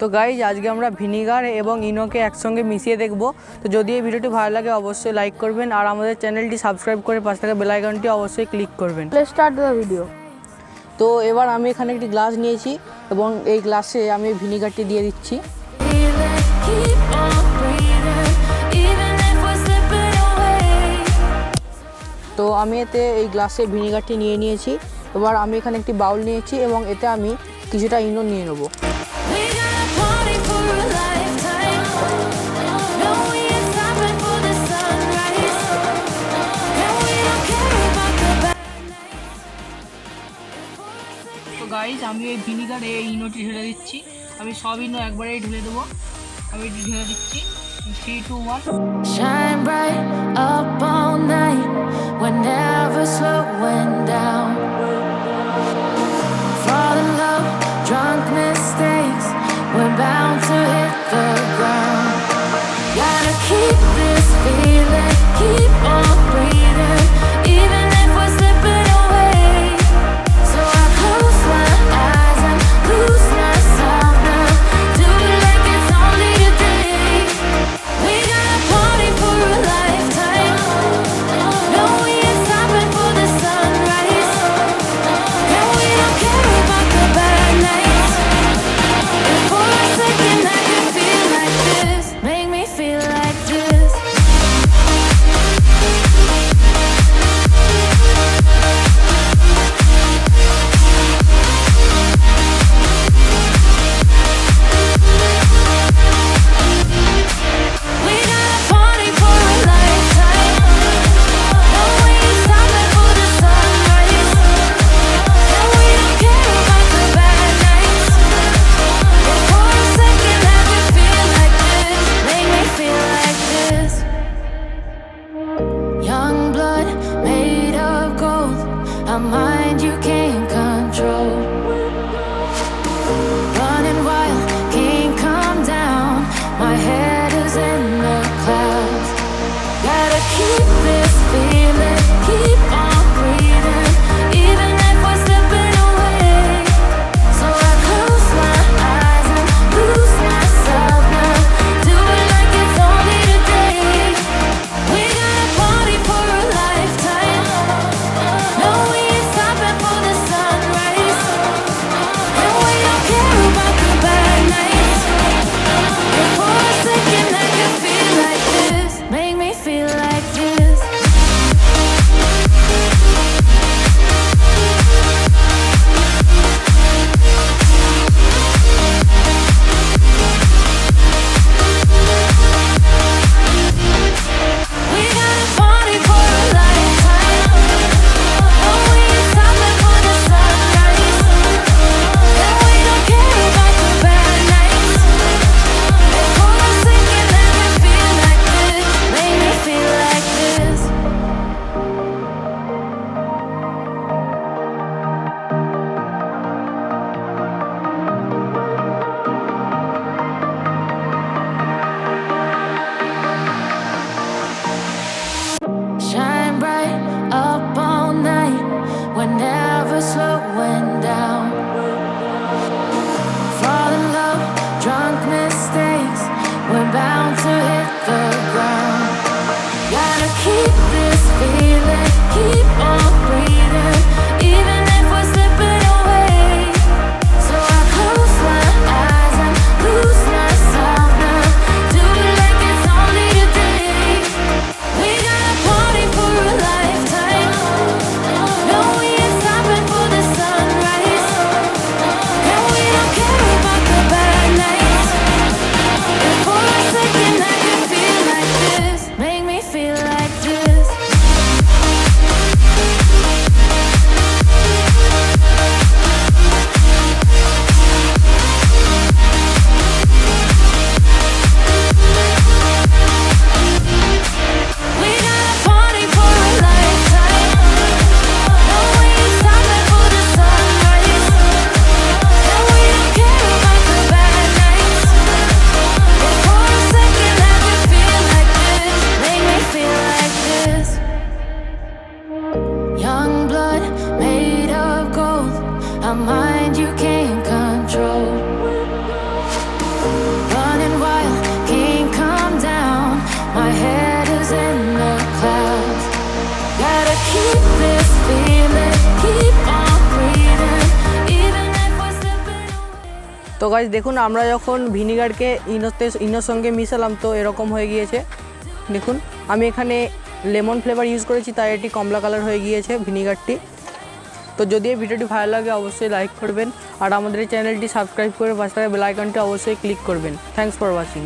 তো গাইজ আজকে আমরা ভিনিগার এবং ইনোকে একসঙ্গে মিশিয়ে দেখব। তো যদি এই ভিডিওটি ভালো লাগে অবশ্যই লাইক করবেন আর আমাদের চ্যানেলটি সাবস্ক্রাইব করে পাশে থাকা বেল আইকনটি অবশ্যই ক্লিক করবেন। Let's start the video. তো এবার আমি এখানে একটি গ্লাস নিয়েছি এবং এই গ্লাসে আমি ভিনিগারটি দিয়ে দিচ্ছি। তো আমি এতে এই গ্লাসে ভিনিগারটি নিয়ে নিয়েছি। এবার আমি এখানে একটি বাউল নিয়েছি এবং এতে আমি কিছুটা ইনো নিয়ে নেব। তো গাইজ আমি এই ভিনিগারে এই ইনোটি ঢেলে দিচ্ছি। আমি সব ইনো একবারেই ঢেলে দেবো। আমি এটি ঢেলে দিচ্ছি। 3, 2, 1. Shine bright up all night, we're never slowing down. Fall in love, drunk mistakes, we're bound to hit the ground. Gotta keep this feeling, keep on breathing, even if we're slipping away. So I close my eyes and lose myself now. Do it like it's only today. We gotta party for a lifetime. No, we ain't stopping for the sunrise. And we don't care about the bad nights. And for a second I can feel like this. Make me feel like this. We gotta party for a lifetime. No, we ain't stopping for the sunrise. And we don't care about the bad nights. And for a second I can feel like this. Make me feel like this. Young blood made of gold, a mind you can't control. Running wild, can't come down. My head is in the clouds. Gotta keep this feeling, keep on breathing, even if we're slipping away. So I close my eyes and lose myself now. Do it like it's only today. We gotta party for a lifetime. No, we ain't stopping for the sunrise. And we don't care about the bad nights. And for a second I can feel like this. Make me feel like this. We gotta party for a lifetime. No, we ain't stopping for the sunrise. And we don't care about the bad nights. And for a second I can feel like this. Make me feel like this. Shine bright up all night, we're never slowing down. Fall in love, drunk mistakes, we're bound to hit the ground. Gotta keep this feeling, keep on breathing, even if we're slipping away. So I close my eyes and lose myself now. Do it like it's only today. We gotta party for a lifetime. No, we ain't stopping for the sunrise. And we don't care about the bad nights. And for a second I can feel like this. Make me feel like this. keep this feeling, keep on breathing, even if we're slipping away. তো guys দেখুন আমরা যখন ভিনিগারকে ইনোর সঙ্গে মিশালাম তো এরকম হয়ে গিয়েছে। দেখুন আমি এখানে লেমন ফ্লেভার ইউজ করেছি, তাই এটি কমলা কালার হয়ে গিয়েছে ভিনিগারটি। তো যদি এই ভিডিওটি ভালো লাগে অবশ্যই লাইক করবেন আর আমাদের এই চ্যানেলটি সাবস্ক্রাইব করে পাশে থাকা বেল আইকনটি অবশ্যই ক্লিক করবেন। Thanks for watching.